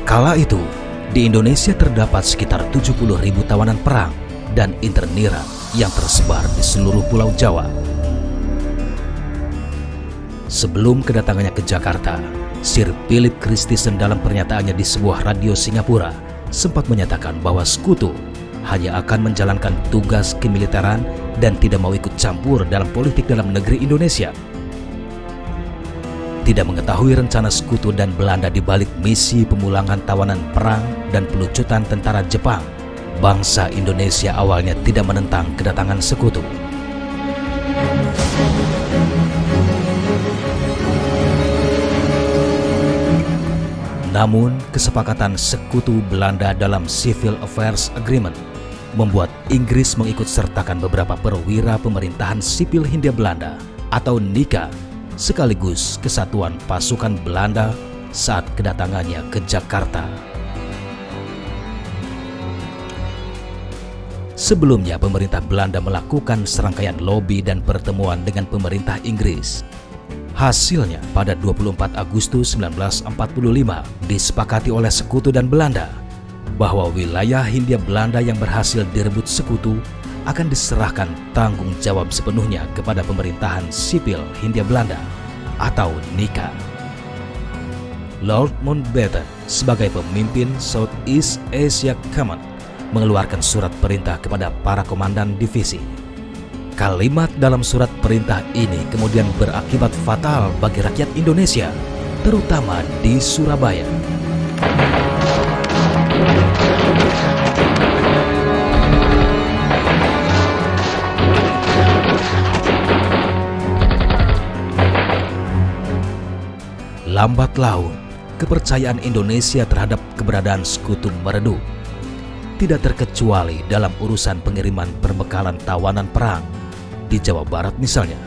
Kala itu, di Indonesia terdapat sekitar 70.000 tawanan perang dan interniran yang tersebar di seluruh Pulau Jawa. Sebelum kedatangannya ke Jakarta, Sir Philip Christison dalam pernyataannya di sebuah radio Singapura sempat menyatakan bahwa Sekutu hanya akan menjalankan tugas kemiliteran dan tidak mau ikut campur dalam politik dalam negeri Indonesia. Tidak mengetahui rencana Sekutu dan Belanda di balik misi pemulangan tawanan perang dan pelucutan tentara Jepang, bangsa Indonesia awalnya tidak menentang kedatangan Sekutu. Namun, kesepakatan Sekutu Belanda dalam Civil Affairs Agreement membuat Inggris mengikut sertakan beberapa perwira pemerintahan sipil Hindia Belanda atau NIKA sekaligus kesatuan pasukan Belanda saat kedatangannya ke Jakarta. Sebelumnya, pemerintah Belanda melakukan serangkaian lobi dan pertemuan dengan pemerintah Inggris. Hasilnya, pada 24 Agustus 1945 disepakati oleh Sekutu dan Belanda bahwa wilayah Hindia Belanda yang berhasil direbut Sekutu akan diserahkan tanggung jawab sepenuhnya kepada pemerintahan sipil Hindia Belanda atau NIKA. Lord Mountbatten sebagai pemimpin Southeast Asia Command mengeluarkan surat perintah kepada para komandan divisi. Kalimat dalam surat perintah ini kemudian berakibat fatal bagi rakyat Indonesia, terutama di Surabaya. Lambat laun, kepercayaan Indonesia terhadap keberadaan Sekutu meredup. Tidak terkecuali dalam urusan pengiriman perbekalan tawanan perang di Jawa Barat misalnya.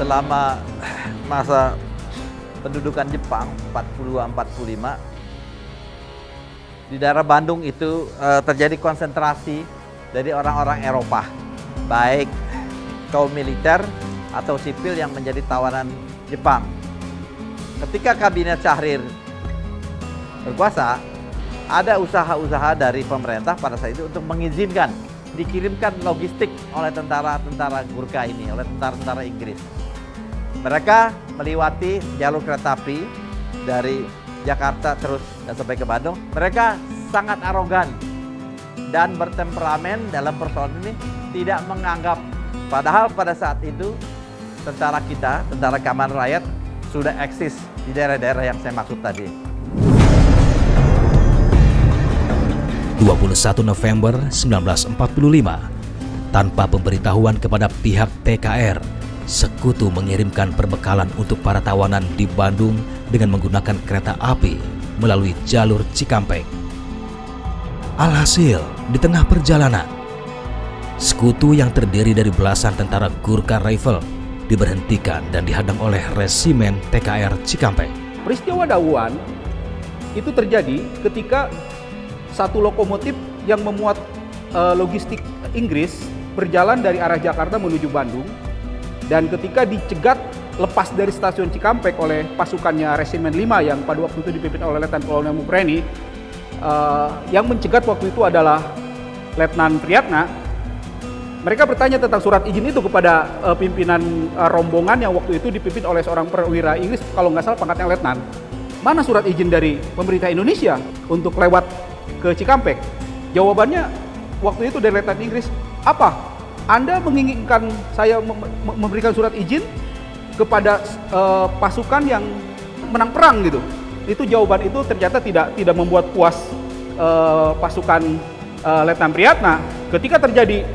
Selama masa pendudukan Jepang 42-45 di daerah Bandung itu terjadi konsentrasi dari orang-orang Eropa, baik kaum militer atau sipil yang menjadi tawanan Jepang. Ketika kabinet Syahrir berkuasa, ada usaha-usaha dari pemerintah pada saat itu untuk mengizinkan dikirimkan logistik oleh tentara-tentara Gurkha ini, oleh tentara-tentara Inggris. Mereka melewati jalur kereta api dari Jakarta terus dan sampai ke Bandung. Mereka sangat arogan dan bertemperamen dalam persoalan ini, tidak menganggap. Padahal pada saat itu tentara kita, tentara keamanan rakyat, sudah eksis di daerah-daerah yang saya maksud tadi. 21 November 1945, tanpa pemberitahuan kepada pihak TKR, Sekutu mengirimkan perbekalan untuk para tawanan di Bandung dengan menggunakan kereta api melalui jalur Cikampek. Alhasil, di tengah perjalanan, Sekutu yang terdiri dari belasan tentara Gurkha Rifle diberhentikan dan dihadang oleh resimen TKR Cikampek. Peristiwa Dauan itu terjadi ketika satu lokomotif yang memuat logistik Inggris berjalan dari arah Jakarta menuju Bandung, dan ketika dicegat lepas dari stasiun Cikampek oleh pasukannya Resimen 5 yang pada waktu itu dipimpin oleh Letnan Kolonel Mupreni, yang mencegat waktu itu adalah Letnan Priyatna. Mereka bertanya tentang surat izin itu kepada pimpinan rombongan yang waktu itu dipimpin oleh seorang perwira Inggris, kalau nggak salah pangkatnya letnan. Mana surat izin dari pemerintah Indonesia untuk lewat ke Cikampek? Jawabannya waktu itu dari letnan Inggris, apa? Anda menginginkan saya memberikan surat izin kepada pasukan yang menang perang gitu? Itu jawaban itu ternyata tidak membuat puas pasukan Letnan Priyatna. Ketika terjadi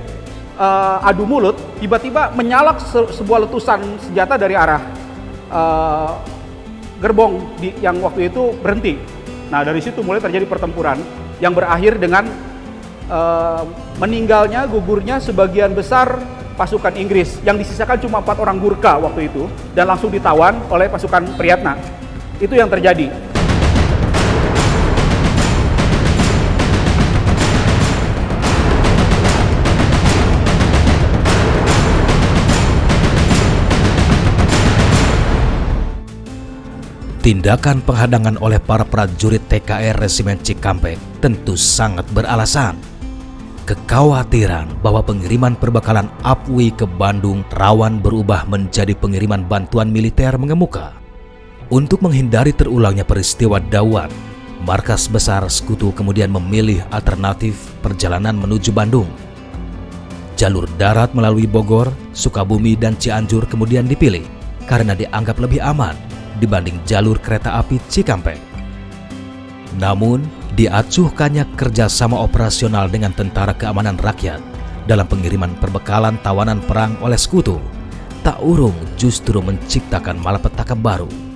adu mulut, tiba-tiba menyalak sebuah letusan senjata dari arah gerbong yang waktu itu berhenti. Nah, dari situ mulai terjadi pertempuran yang berakhir dengan meninggalnya, gugurnya sebagian besar pasukan Inggris. Yang disisakan cuma 4 orang Gurkha waktu itu dan langsung ditawan oleh pasukan Priyatna. Itu yang terjadi. Tindakan penghadangan oleh para prajurit TKR Resimen Cikampek tentu sangat beralasan. Kekhawatiran bahwa pengiriman perbekalan APWI ke Bandung rawan berubah menjadi pengiriman bantuan militer mengemuka. Untuk menghindari terulangnya peristiwa Dawan, Markas Besar Sekutu kemudian memilih alternatif perjalanan menuju Bandung. Jalur darat melalui Bogor, Sukabumi, dan Cianjur kemudian dipilih karena dianggap lebih aman dibanding jalur kereta api Cikampek. Namun, diacuhkannya kerjasama operasional dengan Tentara Keamanan Rakyat dalam pengiriman perbekalan tawanan perang oleh Sekutu, tak urung justru menciptakan malapetaka baru.